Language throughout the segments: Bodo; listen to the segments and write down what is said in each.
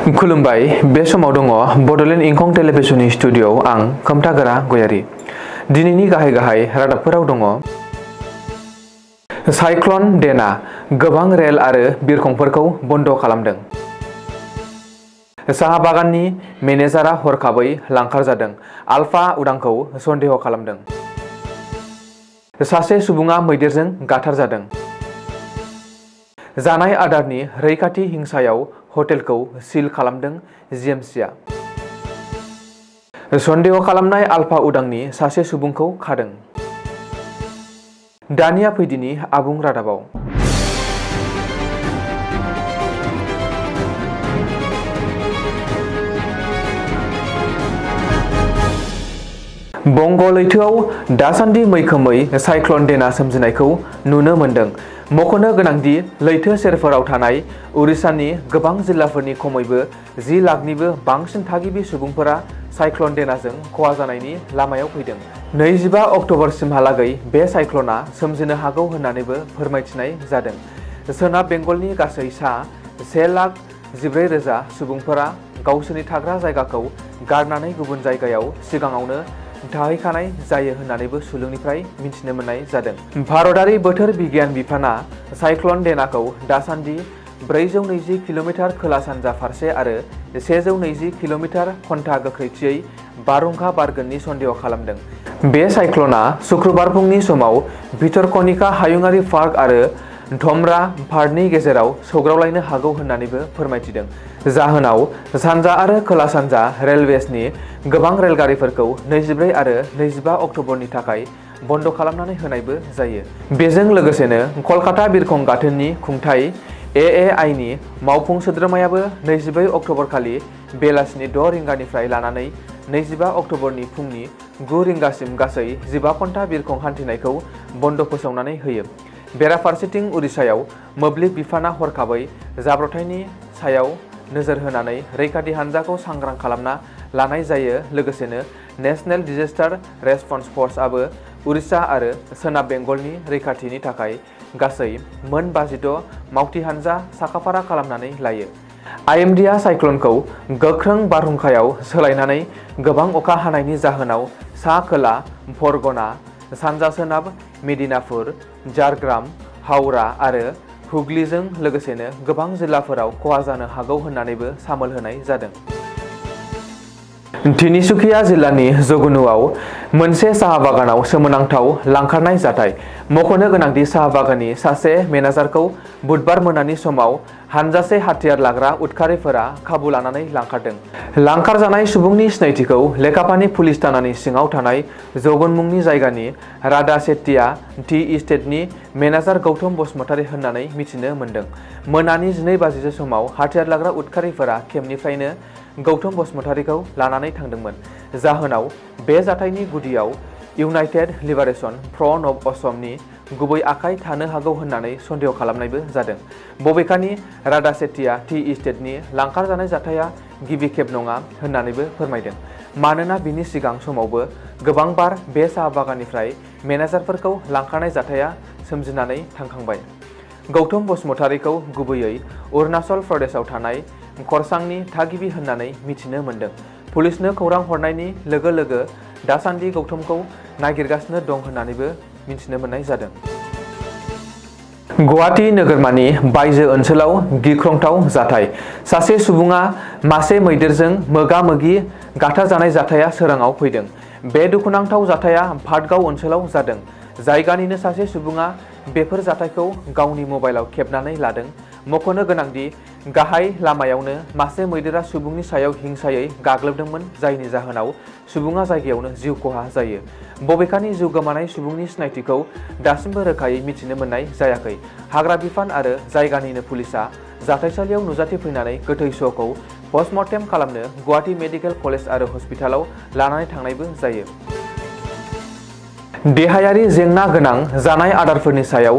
खुलुमबाय बे समाव दङ बडलेण्ड इंखं टेलिभिजननि स्टुडिय'आव आं खोमथागोरा गयारी। दिनैनि गाहाय रादाबफोराव दङ साइक्ल'न डेना गोबां रेल आरो बिरखंफोरखौ बन्द खालामदों। साहा बागाननि मेनेजारआ हरखाबै लांखार जादों। आलफा उदांखौ सन्देह खालामदों। सासे सुबुङा मैदेरजों गाथारजादों। जानाय आदारनि रैखाथि हिंसायाव हटेलखौ सिल खालामदों जिएमसिआ। सन्देह खालामनाय आलफा उदांनि सासे सुबुंखौ खादों। दानिया फैदिनि आबुं रादाबाव। बंग लैथोआव दासान्दि मैखोमै साइक्ल'न डेना सोमजिनायखौ नुनो मोन्दों। मख'नो गोनांदि लैथो सेरफोराव थानाय उरिष्यानि गोबां जिल्लाफोरनि खमैबो 10 लाखनिबो बांसिन थागिबि सुबुंफोरा साइक्ल'न डेनाजों खहा जानायनि लामायाव फैदों। 25 अक्ट'बरसिमहालागै बे साइक्ल'ना सोमजिनो हागौ होन्नानैबो फोरमायथिनाय जादों। सोनाब बेंगलनि गासै सा 1,14,000 सुबुंफोरा गावसोरनि थाग्रा जायगाखौ गारनानै गुबुन जायगायाव सिगाङावनो थाहैखानाय जायो होन्नानैबो सुलुंनिफ्राय मिथिनो मोननाय जादों। भारतारि बोथोर बिगियान बिफाना साइक्ल'न डेनाखौ दासान्दि 420 किल'मिटार खोला-सानजा फारसे आरो 120 किल'मिटार घन्टा गोख्रैथियै बारहुंखा बारगोननि सन्देह खालामदों। बे साइक्ल'ना शुक्रबार फुंनि समाव भितरकनिका हायुङारि पार्क आरो धमरा पार्कनि गेजेराव सौग्रावलायनो हागौ होन्नानैबो फोरमायथिदों। जाहोनाव सानजा आरो खोला-सानजा रेलवेजनि गोबां रेलगारिफोरखौ 24 आरो 25 अक्ट'बरनि थाखाय बन्द खालामनानै होनायबो जायो। बेजों लोगोसेनो कलकाता बिरखं गाथोननि खुंथाय एएआइनि मावफुं सोद्रोमायाबो 24 अक्ट'बरखालि बेलासिनि 6 रिंगानिफ्राय लानानै 25 अक्ट'बरनि फुंनि 9 रिंगासिम गासै 15 घन्टा बिरखं हान्थिनायखौ बन्द फोसावनानै होयो। बेराफारसेथिं उरिष्यायाव मोब्लिब बिफाना हरखाबै जाब्रबथायनि सायाव नोजोर होनानै रैखाथि हान्जाखौ सांग्रां खालामना लानाय जायो। लोगोसेनो नेशनेल डिजास्टार रेसपन्स फर्सआबो उरिष्या आरो सोनाब बेंगलनि रैखाथिनि थाखाय गासै मोन 56 मावथि हान्जा साखाफारा खालामनानै लायो। आइएमडीआ साइक्ल'नखौ गोख्रों बारहुंखायाव सोलायनानै गोबां अखा हानायनि जाहोनाव सा-खोला फरगना, सानजा-सोनाब मेदिनापुर, झारग्राम, हावड़ा आरो हुगलीजों लोगोसेनो गोबां जिल्लाफोराव खहा जानो हागौ होन्नानैबो सामोल होनाय जादों। तिनिसुकिया जिल्लानि जगनुआव मोनसे साहा बागानाव सोमोनांथाव लांखारनाय जाथाय। मख'नो गोनांदि साहा बागाननि सासे मेनेजारखौ बुधबार मोनानि समाव हानजासे हाथियार लाग्रा उदखारिफोरा खाबु लानानै लांखारदों। लांखारजानाय सुबुंनि सिनायथिखौ लेखापानि पुलिस थानानि सिङाव थानाय जगन मुंनि जायगानि राधा सेट्टिया टि इस्टेटनि मेनेजार गौतम बसुमतारी होननानै मिथिनो मोन्दों। मोनानि 12 बाजिसो समाव हाथियार लाग्रा उदखारिफोरा केम्पनिफ्रायनो गौतम बसुमतारीखौ लानानै थांदोंमोन। जाहोनाव बे जाथायनि गुदियाव इउनाइटेड लिबारेशन फ्रन्ट अफ असमनि गुबै आखाइ थानो हागौ होन्नानै सन्देह खालामनायबो जादों। बबेखानि राधा सेट्टिया टि इस्टेटनि लांखारजानाय जाथाया गिबि खेब नङा होन्नानैबो फोरमायदों। मानोना बिनि सिगां समावबो गोबां बार बे साहा बागाननिफ्राय मेनेजारफोरखौ लांखारनाय जाथाया सोमजिनानै थांखांबाय। गौतम बसुमतारीखौ गुबैयै अरुणाचल प्रदेशआव थानाय खरसांनि थागिबि होन्नानै मिथिनो मोन्दों। पुलिसनो खौरां हरनायनि लोगो लोगो दासान्दि गौतमखौ नागिरगासिनो दं होन्नानैबो मिथिनो मोननाय जादों। गुवाहाटी नोगोरमानि बायजो ओनसोलाव गिख्रंथाव जाथाय। सासे सुबुङा मासे मैदेरजों मोगा-मोगि गाथारजानाय जाथाया सोराङाव फैदों। बे दुखुनांथाव जाथाया भाटगाव ओनसोलाव जादों। जायगानिनो सासे सुबुङा बेफोर जाथायखौ गावनि मबाइलाव खेबनानै लादों। मख'नो गोनांदि गाहाय लामायावनो मासे मैदेरा सुबुंनि सायाव हिंसायै गाग्लोबदोंमोन, जायनि जाहोनाव सुबुङा जायगायावनो जिउ खहा जायो। बबेखानि जिउ गोमानाय सुबुंनि सिनायथिखौ दासिमबो रोखायै मिथिनो मोननाय जायाखै। हाग्रा बिफान आरो जायगानिनो पुलिसआ जाथायसालियाव नुजाथिफैनानै गोथै सहखौ पस्टमर्टेम खालामनो गुवाहाटी मेडिकेल कलेज आरो हस्पिटालाव लानानै थांनायबो जायो। देहायारि जेंना गोनां जानाय आदारफोरनि सायाव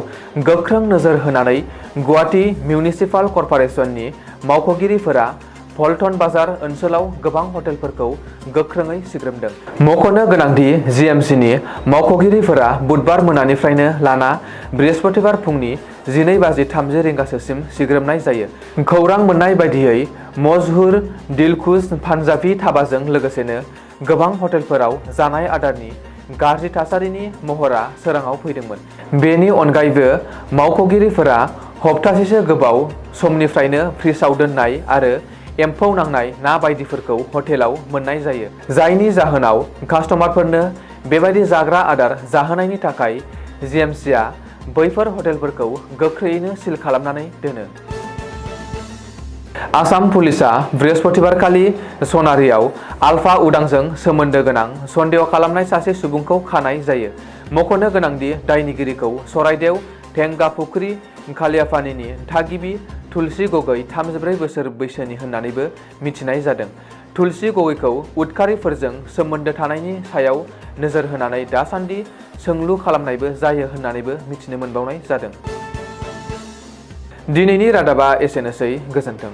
गोख्रों नोजोर होनानै गुवाहाटी मिउनिसिपाल कर्परेसननि मावख'गिरिफोरा पल्टन बाजार ओनसोलाव गोबां हटेलफोरखौ गोख्रोङै सिग्रोमदों। मख'नो गोनांदि जिएमसिनि मावख'गिरिफोरा बुधबार मोनानिफ्रायनो लाना बृहस्पतिबार फुंनि 12:30 रिंगासोसिम सिग्रोमनाय जायो। खौरां मोन्नाय बायदियै मजहुर दिलखुश पान्जाबी धाबाजों लोगोसेनो गोबां हटेलफोराव जानाय आदारनि गाज्रि थासारिनि महरा सोराङाव फैदोंमोन। बेनि अनगायैबो मावख'गिरिफोरा हप्तासेसो गोबाव समनिफ्रायनो फ्रिजआव दोननाय आरो एम्फौ नांनाय ना बायदिफोरखौ हटेलाव मोननाय जायो, जायनि जाहोनाव कास्टमारफोरनो बेबायदि जाग्रा आदार जाहोनायनि थाखाय जिएमसिआ बैफोर हटेलफोरखौ गोख्रैयैनो सिल खालामनानै दोनो। आसाम पुलिसआ बृहस्पतिबारखालि सनारियाव आलफा उदांजों सोमोन्दो गोनां सन्देह खालामनाय सासे सुबुंखौ खानाय जायो। मख'नो गोनांदि दायनिगिरिखौ सराइदेव टेंगापुख्रि खालियापानीनि थागिबि तुलसी गगৈ 34 बोसोर बैसोनि होननानैबो मिथिनाय जादों। तुलसी गगैखौ उदखारिफोरजों सोमोन्दो थानायनि सायाव नोजोर होनानै दासान्दि सोंलु खालामनायबो जायो होननानैबो मिथिनो मोनबावनाय जादों। दिनैनि रादाबा एसेनोसै, गोजोन्थों।